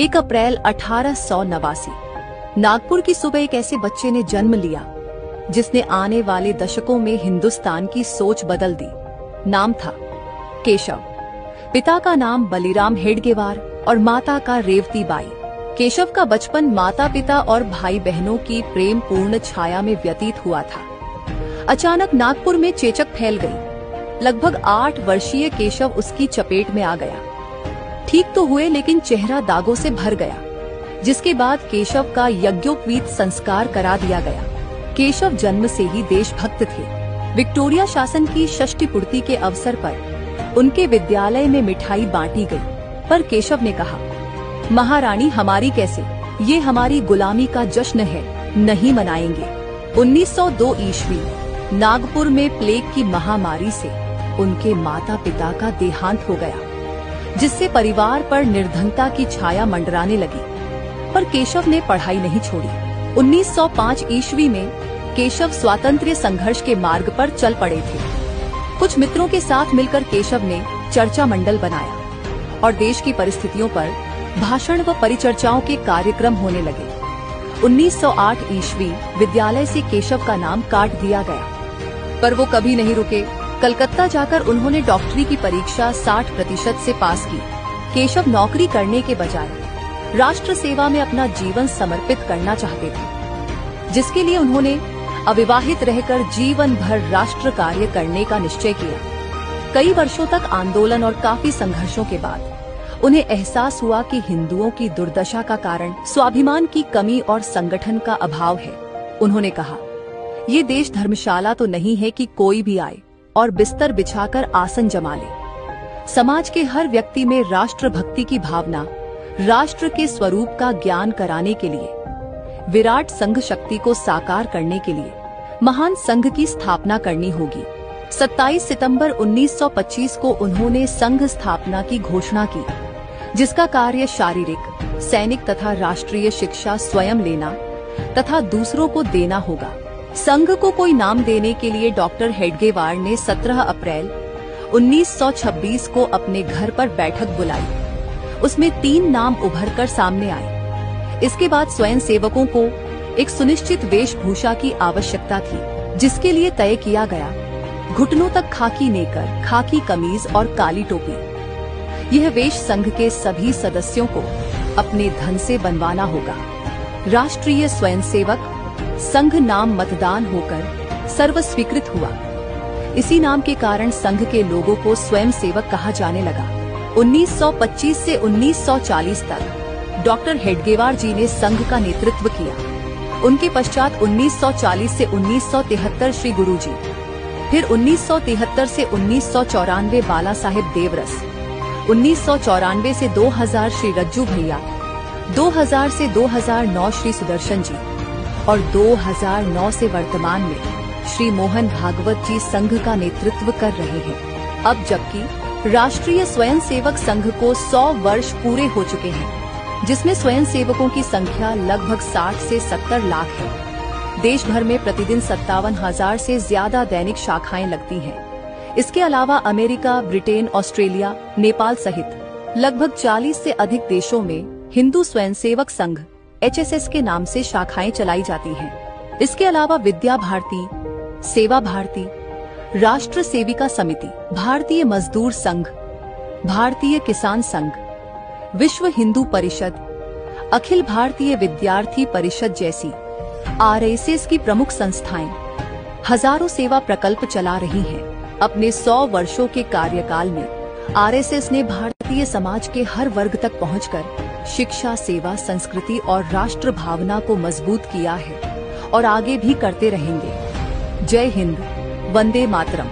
1 अप्रैल 1889 नागपुर की सुबह एक ऐसे बच्चे ने जन्म लिया जिसने आने वाले दशकों में हिंदुस्तान की सोच बदल दी। नाम था केशव। पिता का नाम बलिराम हेडगेवार और माता का रेवती बाई। केशव का बचपन माता पिता और भाई बहनों की प्रेम पूर्ण छाया में व्यतीत हुआ था। अचानक नागपुर में चेचक फैल गई। लगभग 8 वर्षीय केशव उसकी चपेट में आ गया। ठीक तो हुए लेकिन चेहरा दागों से भर गया, जिसके बाद केशव का यज्ञोपवीत संस्कार करा दिया गया। केशव जन्म से ही देशभक्त थे। विक्टोरिया शासन की षष्ठी पूर्ति के अवसर पर उनके विद्यालय में मिठाई बांटी गई, पर केशव ने कहा, महारानी हमारी कैसे, ये हमारी गुलामी का जश्न है, नहीं मनाएंगे। 1902 ईस्वी नागपुर में प्लेग की महामारी से उनके माता पिता का देहांत हो गया, जिससे परिवार पर निर्धनता की छाया मंडराने लगी। पर केशव ने पढ़ाई नहीं छोड़ी। 1905 ईस्वी में केशव स्वातंत्र्य संघर्ष के मार्ग पर चल पड़े थे। कुछ मित्रों के साथ मिलकर केशव ने चर्चा मंडल बनाया और देश की परिस्थितियों पर भाषण व परिचर्चाओं के कार्यक्रम होने लगे। 1908 ईस्वी विद्यालय से केशव का नाम काट दिया गया, पर वो कभी नहीं रुके। कलकत्ता जाकर उन्होंने डॉक्टरी की परीक्षा 60% से पास की। केशव नौकरी करने के बजाय राष्ट्र सेवा में अपना जीवन समर्पित करना चाहते थे, जिसके लिए उन्होंने अविवाहित रहकर जीवन भर राष्ट्र कार्य करने का निश्चय किया। कई वर्षों तक आंदोलन और काफी संघर्षों के बाद उन्हें एहसास हुआ कि हिंदुओं की दुर्दशा का कारण स्वाभिमान की कमी और संगठन का अभाव है। उन्होंने कहा, ये देश धर्मशाला तो नहीं है कि कोई भी आए और बिस्तर बिछाकर आसन जमा ले। समाज के हर व्यक्ति में राष्ट्र भक्ति की भावना, राष्ट्र के स्वरूप का ज्ञान कराने के लिए, विराट संघ शक्ति को साकार करने के लिए महान संघ की स्थापना करनी होगी। 27 सितंबर 1925 को उन्होंने संघ स्थापना की घोषणा की, जिसका कार्य शारीरिक, सैनिक तथा राष्ट्रीय शिक्षा स्वयं लेना तथा दूसरों को देना होगा। संघ को कोई नाम देने के लिए डॉक्टर हेडगेवार ने 17 अप्रैल 1926 को अपने घर पर बैठक बुलाई। उसमें 3 नाम उभरकर सामने आए। इसके बाद स्वयं सेवकों को एक सुनिश्चित वेशभूषा की आवश्यकता थी, जिसके लिए तय किया गया घुटनों तक खाकी नेकर, खाकी कमीज और काली टोपी। यह वेश संघ के सभी सदस्यों को अपने धन से बनवाना होगा। राष्ट्रीय स्वयंसेवक संघ नाम मतदान होकर सर्व स्वीकृत हुआ। इसी नाम के कारण संघ के लोगों को स्वयंसेवक कहा जाने लगा। 1925 से 1940 तक डॉक्टर हेडगेवार जी ने संघ का नेतृत्व किया। उनके पश्चात 1940 से 1973 श्री गुरु जी, फिर 1973 से 1994 बाला साहेब देवरस, 1994 से 2000 श्री रज्जू भैया, 2000 से 2009 श्री सुदर्शन जी और 2009 से वर्तमान में श्री मोहन भागवत जी संघ का नेतृत्व कर रहे हैं। अब जबकि राष्ट्रीय स्वयंसेवक संघ को 100 वर्ष पूरे हो चुके हैं, जिसमें स्वयंसेवकों की संख्या लगभग 60 से 70 लाख है। देश भर में प्रतिदिन 57,000 से ज्यादा दैनिक शाखाएं लगती हैं। इसके अलावा अमेरिका, ब्रिटेन, ऑस्ट्रेलिया, नेपाल सहित लगभग 40 से अधिक देशों में हिंदू स्वयंसेवक संघ HSS के नाम से शाखाएं चलाई जाती हैं। इसके अलावा विद्या भारती, सेवा भारती, राष्ट्र सेविका समिति, भारतीय मजदूर संघ, भारतीय किसान संघ, विश्व हिंदू परिषद, अखिल भारतीय विद्यार्थी परिषद जैसी RSS की प्रमुख संस्थाएं हजारों सेवा प्रकल्प चला रही हैं। अपने 100 वर्षों के कार्यकाल में RSS ने भारतीय समाज के हर वर्ग तक पहुंचकर शिक्षा, सेवा, संस्कृति और राष्ट्र भावना को मजबूत किया है और आगे भी करते रहेंगे। जय हिंद, वंदे मातरम।